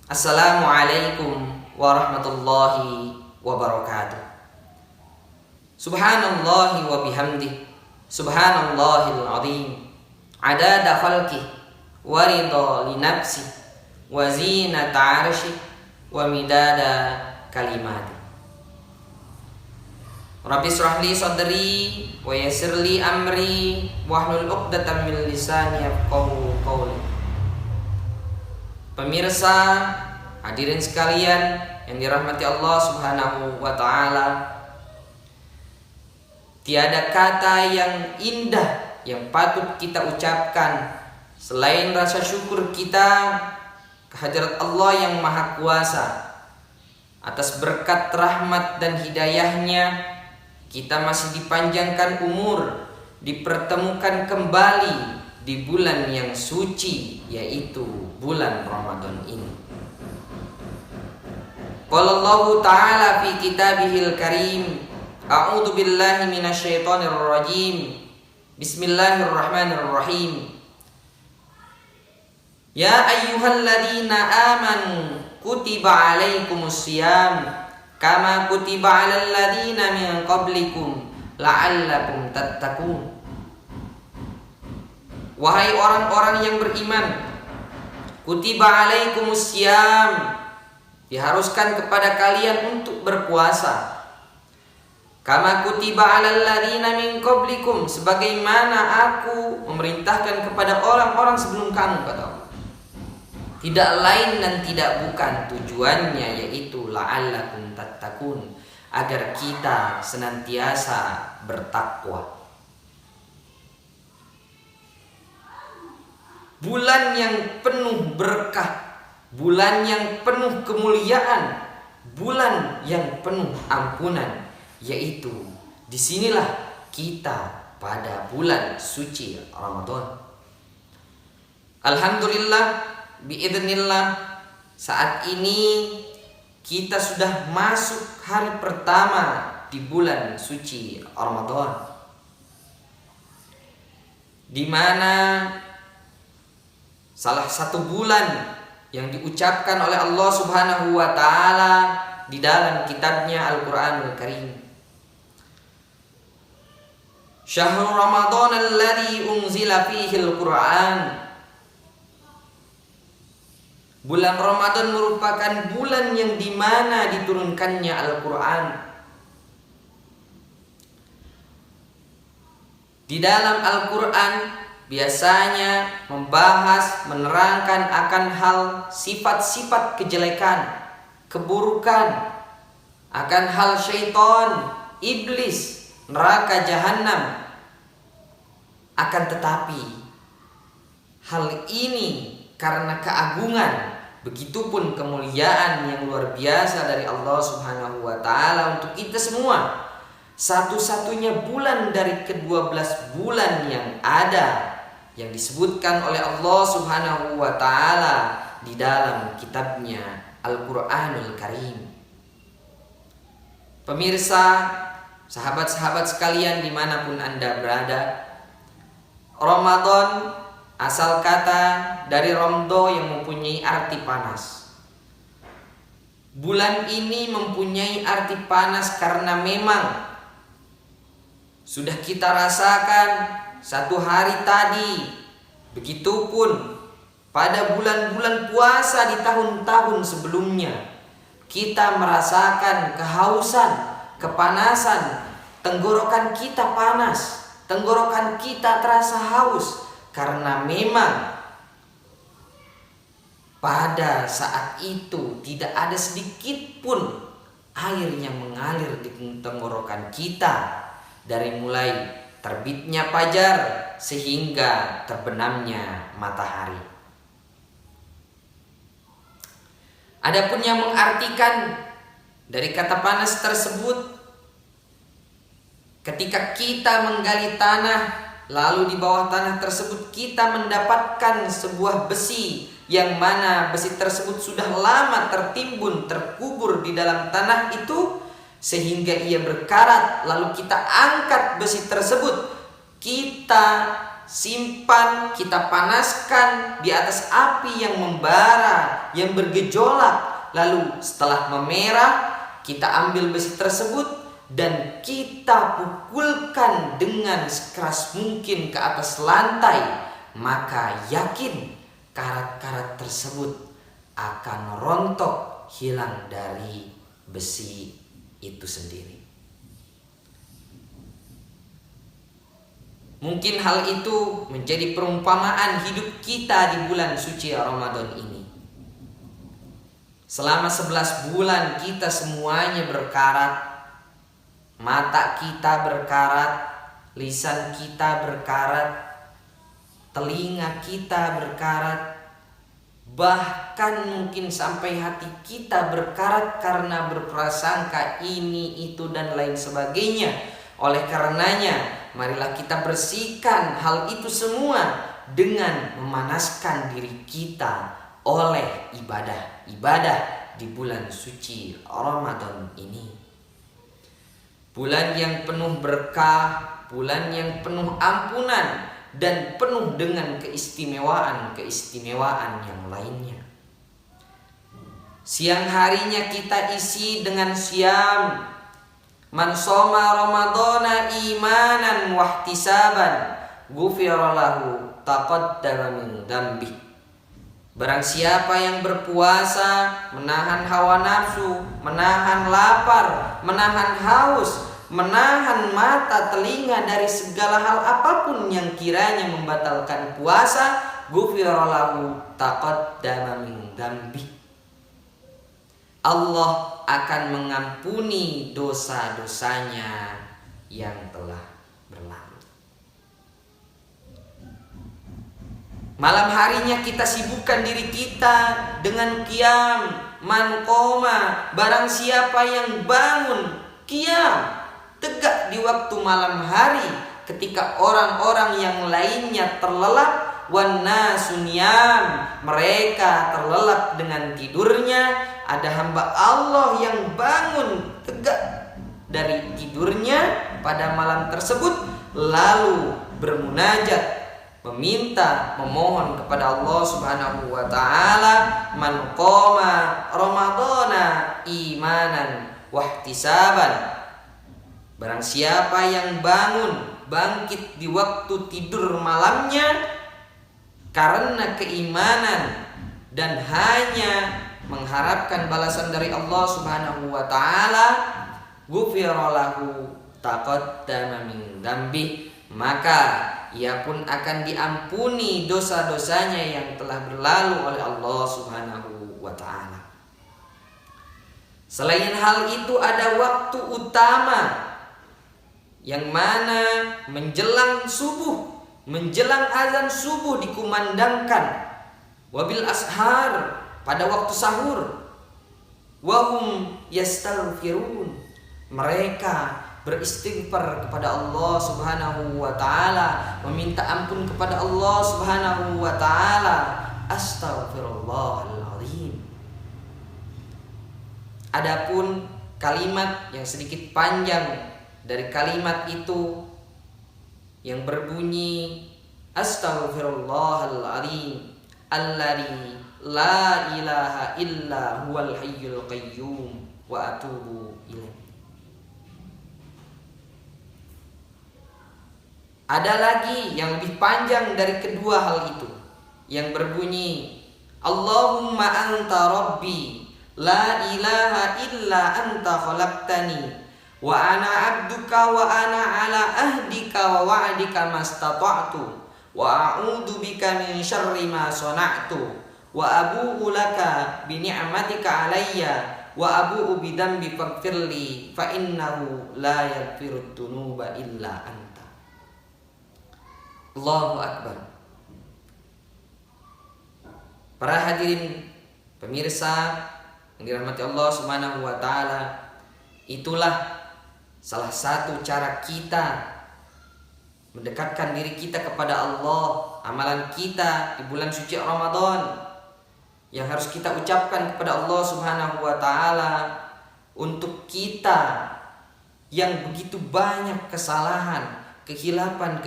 Assalamualaikum warahmatullahi wabarakatuh. Subhanallahi wa bihamdih, subhanallahil azim, adada khalqih wa ridha li nafsih wa zinata arsyih wa midada kalimati. Rabbi shrah li sadri wa yassir li amri wahlul 'uqdatam min lisani yafqahu qawli. Pemirsa, hadirin sekalian yang dirahmati Allah Subhanahu wa taala, tiada kata yang indah yang patut kita ucapkan selain rasa syukur kita kehadirat Allah yang Maha Kuasa atas berkat rahmat dan hidayahnya. Kita masih dipanjangkan umur, dipertemukan kembali di bulan yang suci, yaitu bulan Ramadan ini. Qala Allah Ta'ala fi kitabihil karim, a'udzu billahi minasyaitonir rajim. Bismillahirrahmanirrahim. Ya ayyuhalladzina amanu kutiba alaikumus syiyam kama kutiba 'alal ladzina min qablikum la'allakum tattaqun. Wahai orang-orang yang beriman, kutiba 'alaikumus syiyam, diharuskan kepada kalian untuk berpuasa. Kama kutiba 'alal ladzina min qablikum, sebagaimana aku memerintahkan kepada orang-orang sebelum kamu, kata Allah. Tidak lain dan tidak bukan tujuannya, yaitu la'allakum tattaqun, agar kita senantiasa bertakwa. Bulan yang penuh berkah, bulan yang penuh kemuliaan, bulan yang penuh ampunan, yaitu disinilah kita pada bulan suci Ramadan. Alhamdulillah, biidznillah, saat ini kita sudah masuk hari pertama di bulan suci Ramadan, di mana salah satu bulan yang diucapkan oleh Allah Subhanahu wa taala di dalam kitabnya Al-Qur'anul Karim. Syahrul Ramadan alladzi unzila fihi al-Qur'an. Bulan Ramadan merupakan bulan yang dimana diturunkannya Al-Quran. Di dalam Al-Quran biasanya membahas, menerangkan akan hal sifat-sifat kejelekan, keburukan, akan hal syaitan, iblis, neraka jahanam. Akan tetapi hal ini karena keagungan, begitupun kemuliaan yang luar biasa dari Allah Subhanahu wa taala untuk kita semua, satu-satunya bulan dari ke-12 bulan yang ada yang disebutkan oleh Allah Subhanahu wa taala di dalam kitabnya Al-Qur'anul Karim. Pemirsa, sahabat-sahabat sekalian dimanapun Anda berada, Ramadan asal kata dari romdo yang mempunyai arti panas. Bulan ini mempunyai arti panas karena memang sudah kita rasakan satu hari tadi. Begitupun pada bulan-bulan puasa di tahun-tahun sebelumnya, kita merasakan kehausan, kepanasan, tenggorokan kita panas, tenggorokan kita terasa haus. Karena memang pada saat itu tidak ada sedikit pun air yang mengalir di tenggorokan kita dari mulai terbitnya fajar sehingga terbenamnya matahari. Adapun yang mengartikan dari kata panas tersebut, ketika kita menggali tanah, lalu di bawah tanah tersebut kita mendapatkan sebuah besi, yang mana besi tersebut sudah lama tertimbun, terkubur di dalam tanah itu, sehingga ia berkarat. Lalu kita angkat besi tersebut, kita simpan, kita panaskan di atas api yang membara, yang bergejolak. Lalu setelah memerah, kita ambil besi tersebut dan kita pukulkan dengan sekeras mungkin ke atas lantai. Maka yakin karat-karat tersebut akan rontok, hilang dari besi itu sendiri. Mungkin hal itu menjadi perumpamaan hidup kita di bulan suci Ramadan ini. Selama 11 bulan kita semuanya berkarat. Mata kita berkarat, lisan kita berkarat, telinga kita berkarat, bahkan mungkin sampai hati kita berkarat karena berprasangka ini, itu, dan lain sebagainya. Oleh karenanya, marilah kita bersihkan hal itu semua dengan memanaskan diri kita oleh ibadah di bulan suci Ramadan ini. Bulan yang penuh berkah, bulan yang penuh ampunan, dan penuh dengan keistimewaan yang lainnya. Siang harinya kita isi dengan siam. Man shoma ramadhana imanan wahtisaban ghufira lahu taqaddama min dzambi. Barang siapa yang berpuasa, menahan hawa nafsu, menahan lapar, menahan haus, menahan mata telinga dari segala hal apapun yang kiranya membatalkan puasa, ghufira lahu taqaddama min dzambi. Allah akan mengampuni dosa-dosanya yang telah berlalu. Malam harinya kita sibukkan diri kita dengan qiyam, man qoma. Barang siapa yang bangun qiyam, tegak di waktu malam hari ketika orang-orang yang lainnya terlelap, wan nasu niyam, mereka terlelap dengan tidurnya. Ada hamba Allah yang bangun tegak dari tidurnya pada malam tersebut, lalu bermunajat, memohon kepada Allah Subhanahu wa taala. Man qoma ramadhana imanan wahtisaban. Barang siapa yang bangkit di waktu tidur malamnya karena keimanan dan hanya mengharapkan balasan dari Allah Subhanahu wa taala, ghufira lahu taqaddama min dzambi, maka ia pun akan diampuni dosa-dosanya yang telah berlalu oleh Allah Subhanahu wa taala. Selain hal itu, ada waktu utama yang mana menjelang subuh, menjelang azan subuh dikumandangkan, wabil ashar, pada waktu sahur, wahum yastaghfirun, mereka beristighfar kepada Allah Subhanahu wa taala, meminta ampun kepada Allah Subhanahu wa taala. Astaghfirullahaladzim. Adapun kalimat yang sedikit panjang dari kalimat itu yang berbunyi astaghfirullahaladzim alladzi la ilaha illa huwal hayyul qayyum wa atubu ilaih. Ada lagi yang lebih panjang dari kedua hal itu yang berbunyi Allahumma anta rabbi la ilaha illa anta khalaqtani wa ana abduka wa ana ala ahdika wa wa'dika mastata'tu wa a'udzu bika min syarri ma sana'tu wa abu'u laka bi ni'matika alayya wa abu'u bi dzambi faghfirli fa innahu la yaghfirud dzunuba illa anta. Allahu akbar. Para hadirin pemirsa yang dirahmati Allah Subhanahu wa taala, itulah salah satu cara kita mendekatkan diri kita kepada Allah. Amalan kita di bulan suci Ramadan yang harus kita ucapkan kepada Allah Subhanahu wa taala untuk kita yang begitu banyak kesalahan, kehilapan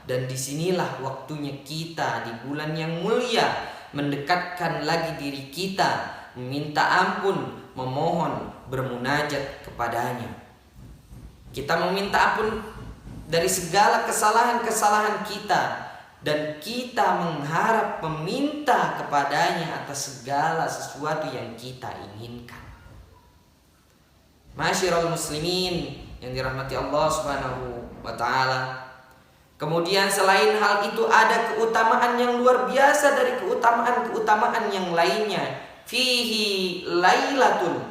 Dan disinilah waktunya kita di bulan yang mulia mendekatkan lagi diri kita, meminta ampun, memohon, bermunajat kepadanya. Kita meminta ampun dari segala kesalahan-kesalahan kita, dan kita mengharap meminta kepadanya atas segala sesuatu yang kita inginkan. Masyiral muslimin yang dirahmati Allah Subhanahu wa taala. Kemudian selain hal itu ada keutamaan yang luar biasa dari keutamaan-keutamaan yang lainnya. Fihi lailatun,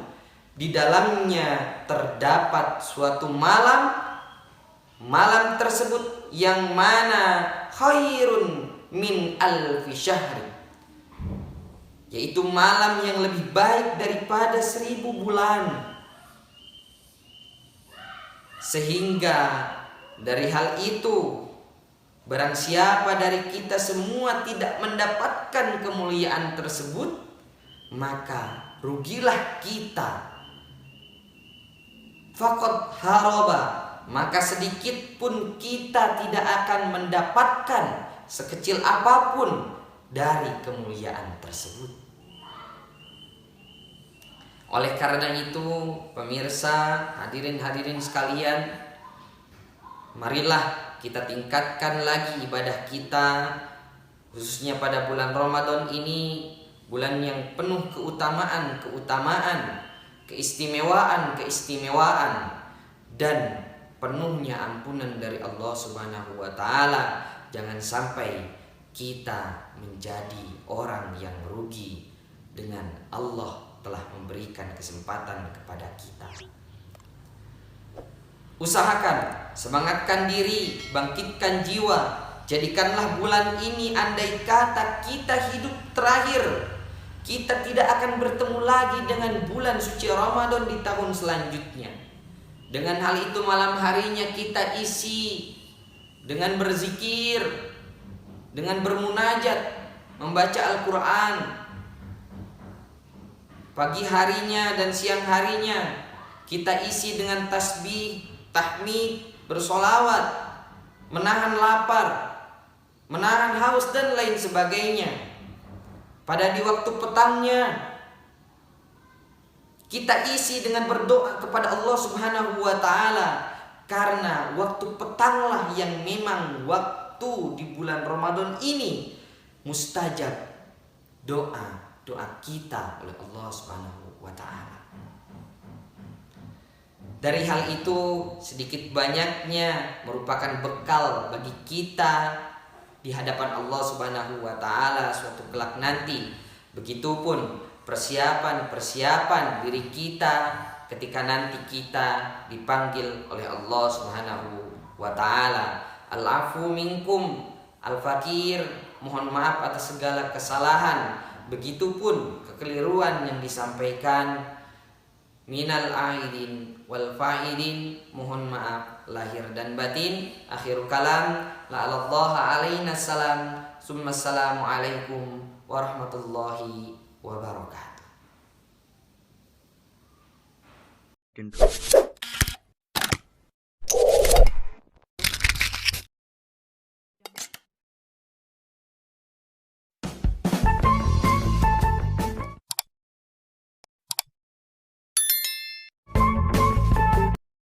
di dalamnya terdapat suatu malam. Malam tersebut yang mana khairun min alfi syahri, yaitu malam yang lebih baik daripada 1000 bulan. Sehingga dari hal itu, barang siapa dari kita semua tidak mendapatkan kemuliaan tersebut, maka rugilah kita. Faqad haraba, maka sedikit pun kita tidak akan mendapatkan sekecil apapun dari kemuliaan tersebut. Oleh karena itu, pemirsa, hadirin-hadirin sekalian, marilah kita tingkatkan lagi ibadah kita, khususnya pada bulan Ramadan ini, bulan yang penuh keutamaan, keistimewaan, dan penuhnya ampunan dari Allah Subhanahu wa taala. Jangan sampai kita menjadi orang yang rugi dengan Allah telah memberikan kesempatan kepada kita. Usahakan, semangatkan diri, bangkitkan jiwa. Jadikanlah bulan ini andai kata kita hidup terakhir, kita tidak akan bertemu lagi dengan bulan suci Ramadan di tahun selanjutnya. Dengan hal itu malam harinya kita isi dengan berzikir, dengan bermunajat, membaca Al-Quran. Pagi harinya dan siang harinya kita isi dengan tasbih, tahmid, bersolawat, menahan lapar, menahan haus dan lain sebagainya. Pada di waktu petangnya kita isi dengan berdoa kepada Allah Subhanahu wa taala, karena waktu petanglah yang memang waktu di bulan Ramadan ini mustajab doa kita oleh Allah Subhanahu wa taala. Dari hal itu, sedikit banyaknya merupakan bekal bagi kita di hadapan Allah Subhanahu wa taala suatu kelak nanti. Begitupun persiapan diri kita ketika nanti kita dipanggil oleh Allah Subhanahu wa taala. Al-afu minkum, al-fakir, mohon maaf atas segala kesalahan. Begitupun kekeliruan yang disampaikan, minal aidin wal fa'idin, mohon maaf lahir dan batin. Akhirul kalam, la'allallaha alaina salam, summa assalamu alaikum warahmatullahi wabarakatuh.